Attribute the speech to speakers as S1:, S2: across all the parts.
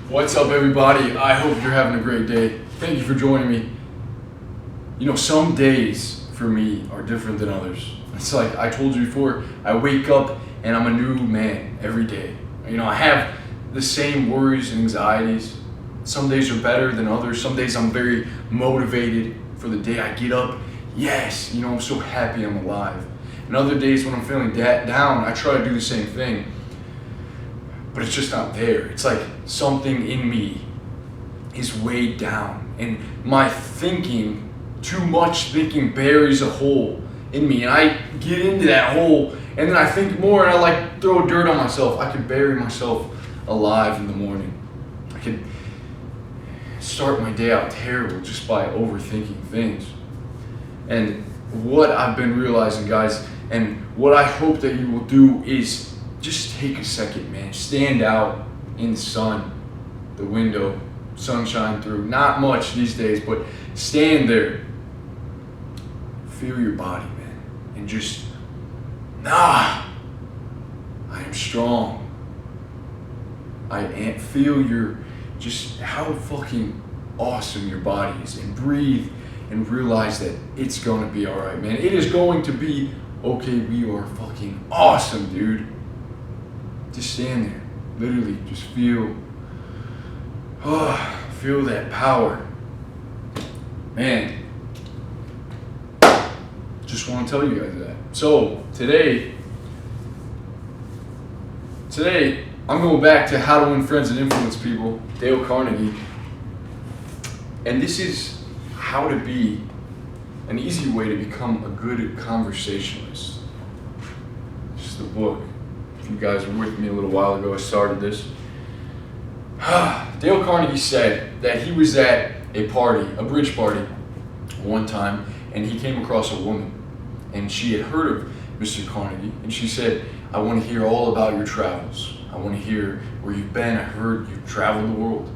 S1: What's up, everybody? I hope you're having a great day. Thank you for joining me. You know, some days for me are different than others. It's like I told you before, I wake up and I'm a new man every day. You know, I have the same worries and anxieties. Some days are better than others. Some days I'm very motivated for the day. I get up, yes, you know, I'm so happy I'm alive. And other days when I'm feeling down, I try to do the same thing. But it's just not there. It's like something in me is weighed down, and my thinking, too much thinking, buries a hole in me, and I get into that hole, and then I think more, and I like throw dirt on myself. I could bury myself alive in the morning. I could start my day out terrible just by overthinking things. And what I've been realizing, guys, and what I hope that you will do is just take a second, man. Stand out in the sun, the window, sunshine through. Not much these days, but stand there. Feel your body, man. And just, I am strong. Feel just how fucking awesome your body is. And breathe and realize that it's going to be alright, man. It is going to be okay. We are fucking awesome, dude. Just stand there, literally just feel that power. Man, just want to tell you guys that. So today I'm going back to How to Win Friends and Influence People, Dale Carnegie. And this is how to be an easy way to become a good conversationalist. This is the book. If you guys were with me a little while ago, I started this. Dale Carnegie said that he was at a party, a bridge party, one time, and he came across a woman, and she had heard of Mr. Carnegie, and she said, I want to hear all about your travels. I want to hear where you've been. I heard you've traveled the world.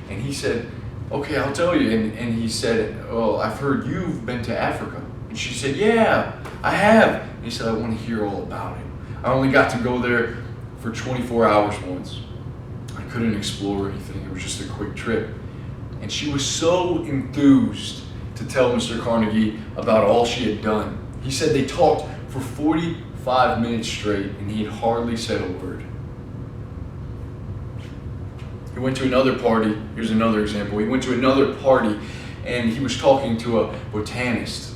S1: And he said, okay, I'll tell you. And he said, well, I've heard you've been to Africa. And she said, yeah, I have. And he said, I want to hear all about it. I only got to go there for 24 hours once. I couldn't explore anything. It was just a quick trip. And she was so enthused to tell Mr. Carnegie about all she had done. He said they talked for 45 minutes straight, and he had hardly said a word. He went to another party. Here's another example. He went to another party, and he was talking to a botanist,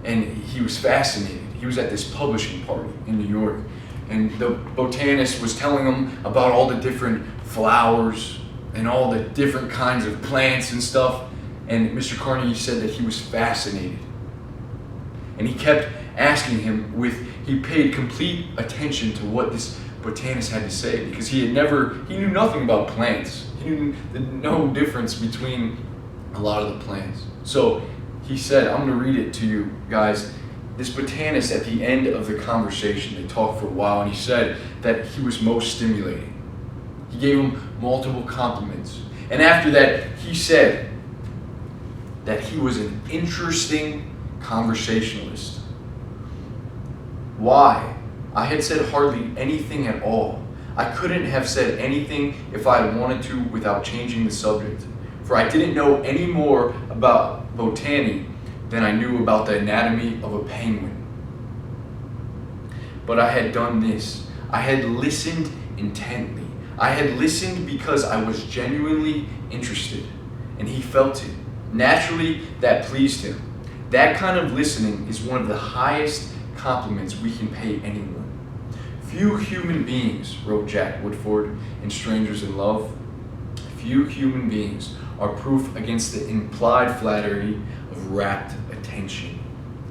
S1: and he was fascinated. He was at this publishing party in New York, and the botanist was telling him about all the different flowers and all the different kinds of plants and stuff, and Mr. Carnegie said that he was fascinated. And he kept asking him he paid complete attention to what this botanist had to say, because he knew nothing about plants. He knew no difference between a lot of the plants. So he said, I'm going to read it to you guys. This botanist, at the end of the conversation, they talked for a while, and he said that he was most stimulating. He gave him multiple compliments. And after that, he said that he was an interesting conversationalist. Why? I had said hardly anything at all. I couldn't have said anything if I had wanted to without changing the subject, for I didn't know any more about botany than I knew about the anatomy of a penguin. But I had done this. I had listened intently. I had listened because I was genuinely interested, and he felt it. Naturally, that pleased him. That kind of listening is one of the highest compliments we can pay anyone. Few human beings, wrote Jack Woodford in Strangers in Love, few human beings are proof against the implied flattery of rapt attention.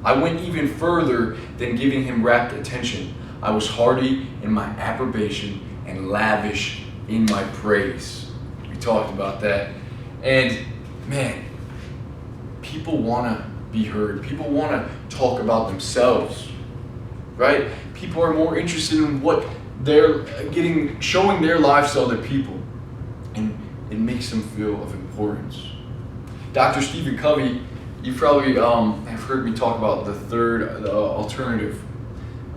S1: I went even further than giving him rapt attention. I was hearty in my approbation and lavish in my praise. We talked about that. And man, people want to be heard. People want to talk about themselves, right? People are more interested in what they're showing their lives to other people. And it makes them feel of importance. Dr. Stephen Covey, you probably have heard me talk about the alternative.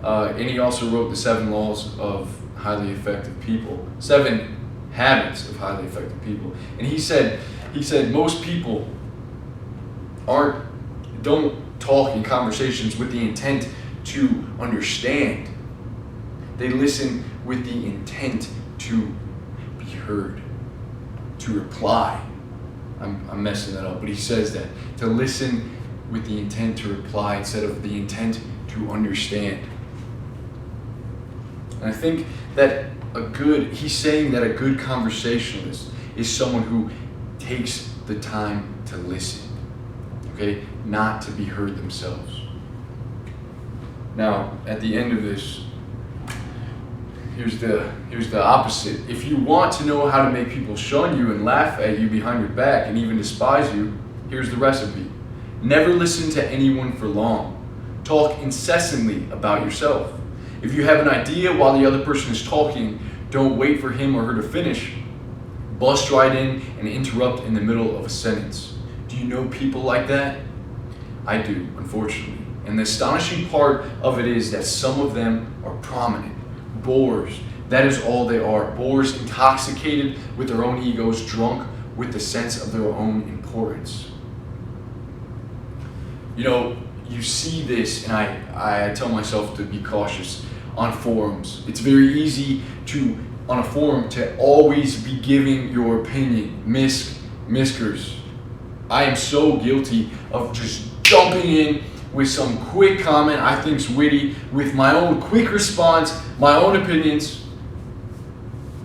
S1: And he also wrote the 7 laws of highly effective people. 7 habits of highly effective people. And he said most people don't talk in conversations with the intent to understand. They listen with the intent to be heard, to reply. I'm messing that up, but he says that. To listen with the intent to reply instead of the intent to understand. And I think that he's saying that a good conversationalist is someone who takes the time to listen, okay? Not to be heard themselves. Now, at the end of this, here's the opposite. If you want to know how to make people shun you and laugh at you behind your back and even despise you, here's the recipe. Never listen to anyone for long. Talk incessantly about yourself. If you have an idea while the other person is talking, don't wait for him or her to finish. Bust right in and interrupt in the middle of a sentence. Do you know people like that? I do, unfortunately. And the astonishing part of it is that some of them are prominent. Bores. That is all they are. Bores intoxicated with their own egos, drunk with the sense of their own importance. You know, you see this, and I tell myself to be cautious on forums. It's very easy on a forum to always be giving your opinion. Miskers. I am so guilty of just jumping in with some quick comment I think's witty, with my own quick response, my own opinions.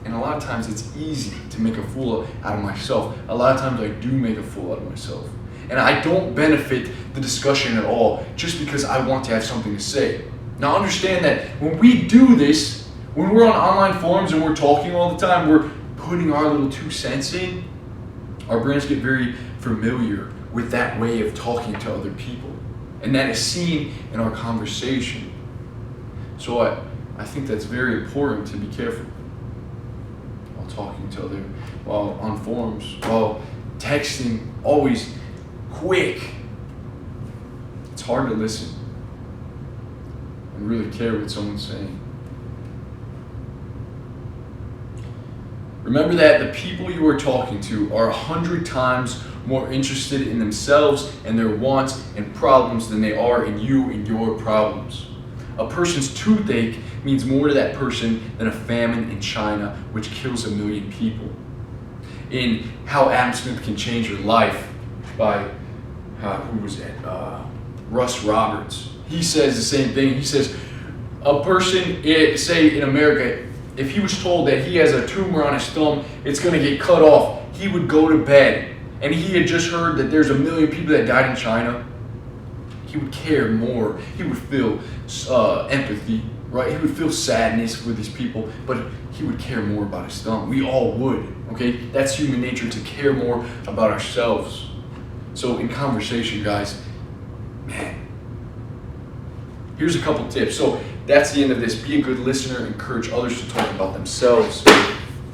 S1: And a lot of times it's easy to make a fool out of myself. A lot of times I do make a fool out of myself. And I don't benefit the discussion at all just because I want to have something to say. Now understand that when we do this, when we're on online forums and we're talking all the time, we're putting our little 2 cents in, our brains get very familiar with that way of talking to other people. And that is seen in our conversation. So I think that's very important to be careful while talking to while on forums, while texting, always quick. It's hard to listen and really care what someone's saying. Remember that the people you are talking to are 100 times more interested in themselves and their wants and problems than they are in you and your problems. A person's toothache means more to that person than a famine in China, which kills 1 million people. In How Adam Smith Can Change Your Life by, Russ Roberts. He says the same thing. He says, a person, say in America, if he was told that he has a tumor on his thumb, it's going to get cut off, he would go to bed. And he had just heard that there's 1 million people that died in China. He would care more. He would feel empathy, right? He would feel sadness for these people, but he would care more about his thumb. We all would, okay? That's human nature, to care more about ourselves. So in conversation, guys, man, here's a couple tips. So that's the end of this. Be a good listener. Encourage others to talk about themselves.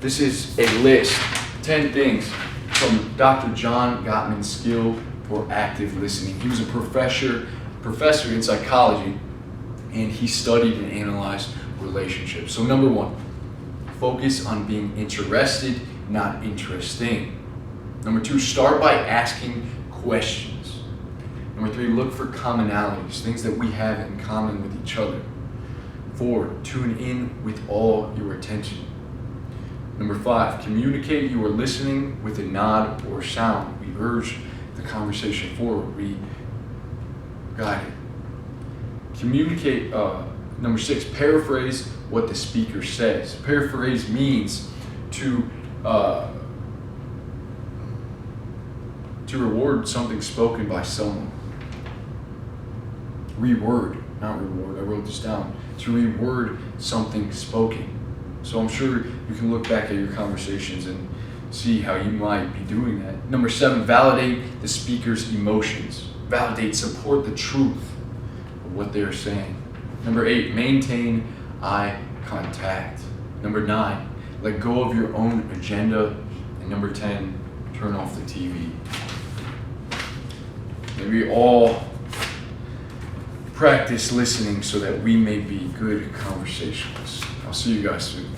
S1: This is a list, 10 things from Dr. John Gottman's Skill for Active Listening. He was a professor in psychology, and he studied and analyzed relationships. So number 1, focus on being interested, not interesting. Number 2, start by asking questions. Number 3, look for commonalities, things that we have in common with each other. 4, tune in with all your attention. Number 5, communicate you are listening with a nod or sound. We urge the conversation forward. We guide it. Communicate. Number 6, paraphrase what the speaker says. Paraphrase means to reward something spoken by someone. Reword, not reward. I wrote this down. To reword something spoken. So I'm sure you can look back at your conversations and see how you might be doing that. Number 7, validate the speaker's emotions. Validate, support the truth of what they're saying. Number 8, maintain eye contact. Number 9, let go of your own agenda. And number 10, turn off the TV. May we all practice listening so that we may be good conversationalists. I'll see you guys soon.